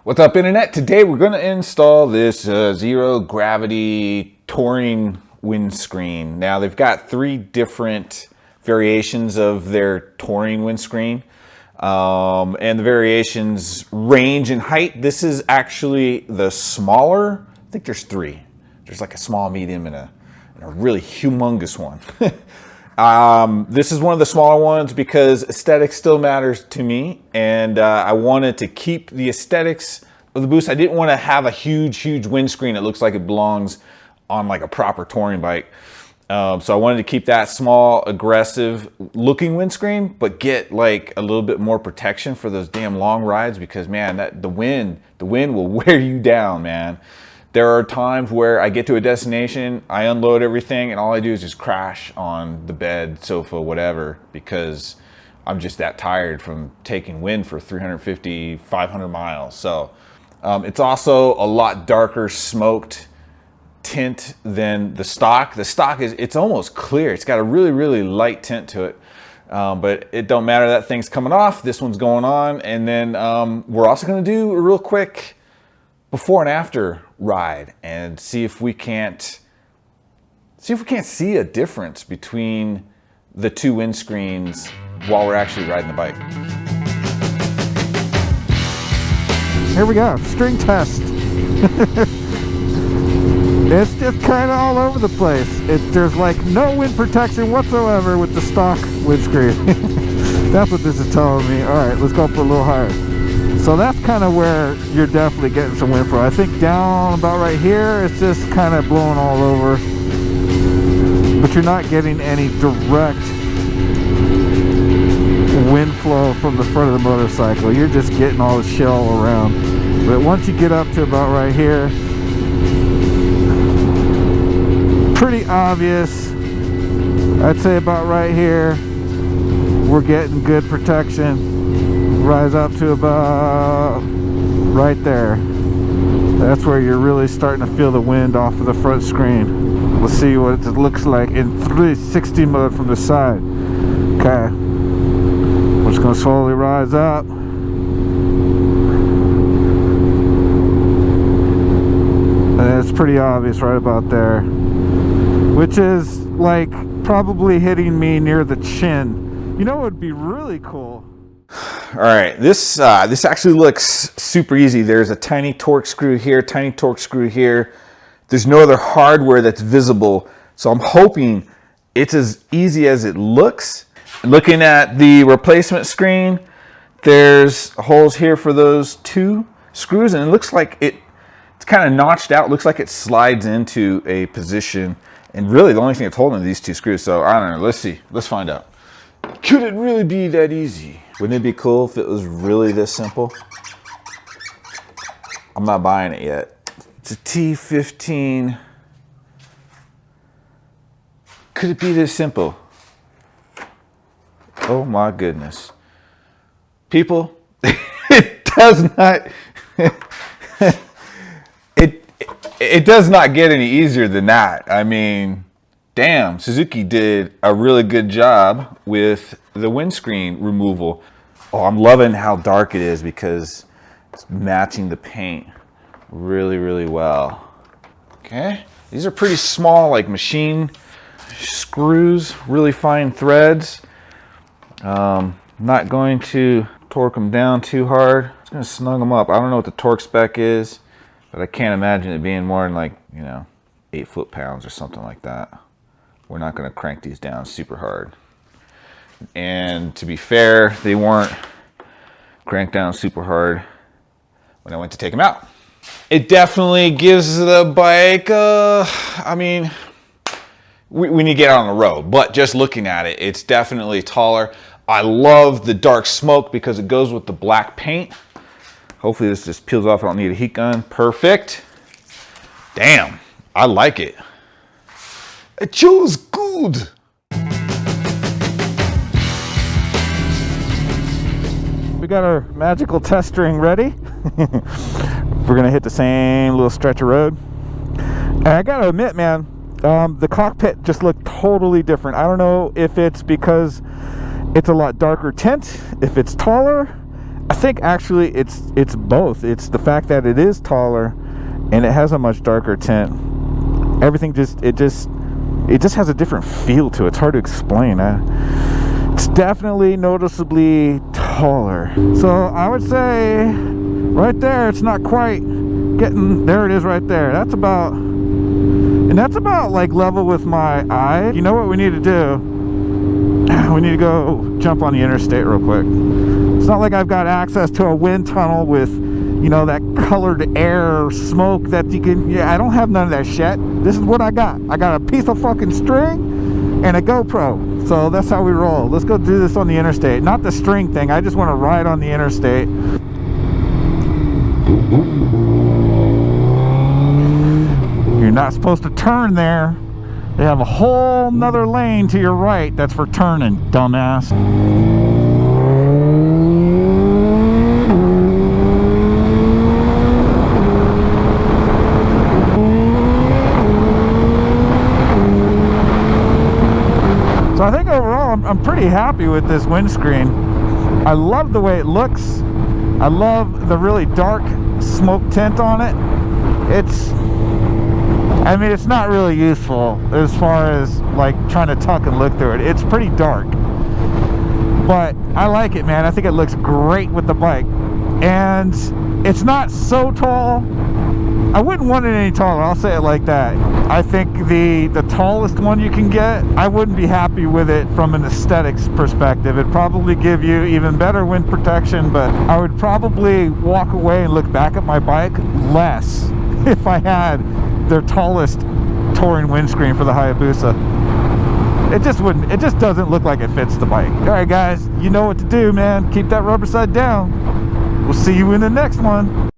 What's up, internet? Today we're going to install this zero gravity touring windscreen. Now they've got 3 different variations of their touring windscreen, and the variations range in height. This is actually the smaller. I think there's 3. There's like a small, medium, and a really humongous one. This is one of the smaller ones because aesthetics still matters to me, and I wanted to keep the aesthetics of the boost. I didn't want to have a huge windscreen that looks like it belongs on like a proper touring bike. So I wanted to keep that small, aggressive looking windscreen, but get like a little bit more protection for those damn long rides, because man, the wind will wear you down, man. There are times where I get to a destination, I unload everything, and all I do is just crash on the bed, sofa, whatever, because I'm just that tired from taking wind for 350, 500 miles. So it's also a lot darker smoked tint than the stock. The stock it's almost clear. It's got a really light tint to it. But it don't matter, that thing's coming off. This one's going on. And then we're also gonna do a real quick before and after ride and see if we can't see a difference between the 2 windscreens while we're actually riding the bike. Here we go, string test. It's just kind of all over the place. There's like no wind protection whatsoever with the stock windscreen. That's what this is telling me. All right, let's go up a little higher. So that's kind of where you're definitely getting some wind from. I think down about right here, it's just kind of blowing all over. But you're not getting any direct wind flow from the front of the motorcycle. You're just getting all the shell around. But once you get up to about right here, pretty obvious. I'd say about right here, we're getting good protection. Rise up to about right there. That's where you're really starting to feel the wind off of the front screen. We'll see what it looks like in 360 mode from the side. Okay, we're just gonna slowly rise up. And it's pretty obvious right about there, which is like probably hitting me near the chin. You know what would be really cool? All right, this actually looks super easy. There's a tiny torque screw here, tiny torque screw here. There's no other hardware that's visible, so I'm hoping it's as easy as it looks. Looking at the replacement screen, there's holes here for those 2 screws, and it looks like it's kind of notched out. It looks like it slides into a position, and really the only thing that's holding these 2 screws. So I don't know, let's see, let's find out. Could it really be that easy? Wouldn't it be cool if it was really this simple? I'm not buying it yet. It's a T15. Could it be this simple? Oh my goodness. People, it does not, it does not get any easier than that. I mean, damn, Suzuki did a really good job with the windscreen removal. Oh, I'm loving how dark it is because it's matching the paint really well. Okay, these are pretty small, like machine screws, really fine threads. Not going to torque them down too hard. I'm just gonna snug them up. I don't know what the torque spec is, but I can't imagine it being more than like, 8 foot-pounds or something like that. We're not going to crank these down super hard. And to be fair, they weren't cranked down super hard when I went to take them out. It definitely gives the bike, I mean, we need to get out on the road, but just looking at it, it's definitely taller. I love the dark smoke because it goes with the black paint. Hopefully this just peels off. I don't need a heat gun. Perfect. Damn, I like it. It feels good. We got our magical test string ready. We're gonna hit the same little stretch of road. And I gotta admit, man, the cockpit just looked totally different. I don't know if it's because it's a lot darker tint, if it's taller. I think actually it's both. It's the fact that it is taller and it has a much darker tint. Everything just has a different feel to it. It's hard to explain. It's definitely noticeably taller. So I would say right there, it's not quite getting, there it is right there. That's about like level with my eye. You know what we need to do? We need to go jump on the interstate real quick. It's not like I've got access to a wind tunnel with, you know, that colored air smoke that you can, yeah, I don't have none of that shit. This is what I got. I got a piece of fucking string and a GoPro. So that's how we roll. Let's go do this on the interstate. Not the string thing. I just want to ride on the interstate. You're not supposed to turn there. They have a whole nother lane to your right that's for turning, dumbass. So I think overall I'm pretty happy with this windscreen. I love the way it looks. I love the really dark smoke tint on it. I mean, it's not really useful as far as like trying to tuck and look through it. It's pretty dark, but I like it, man. I think it looks great with the bike, and it's not so tall. I wouldn't want it any taller, I'll say it like that. I think the tallest one you can get, I wouldn't be happy with it from an aesthetics perspective. It'd probably give you even better wind protection, but I would probably walk away and look back at my bike less if I had their tallest touring windscreen for the Hayabusa. It just doesn't look like it fits the bike. All right, guys, you know what to do, man. Keep that rubber side down. We'll see you in the next one.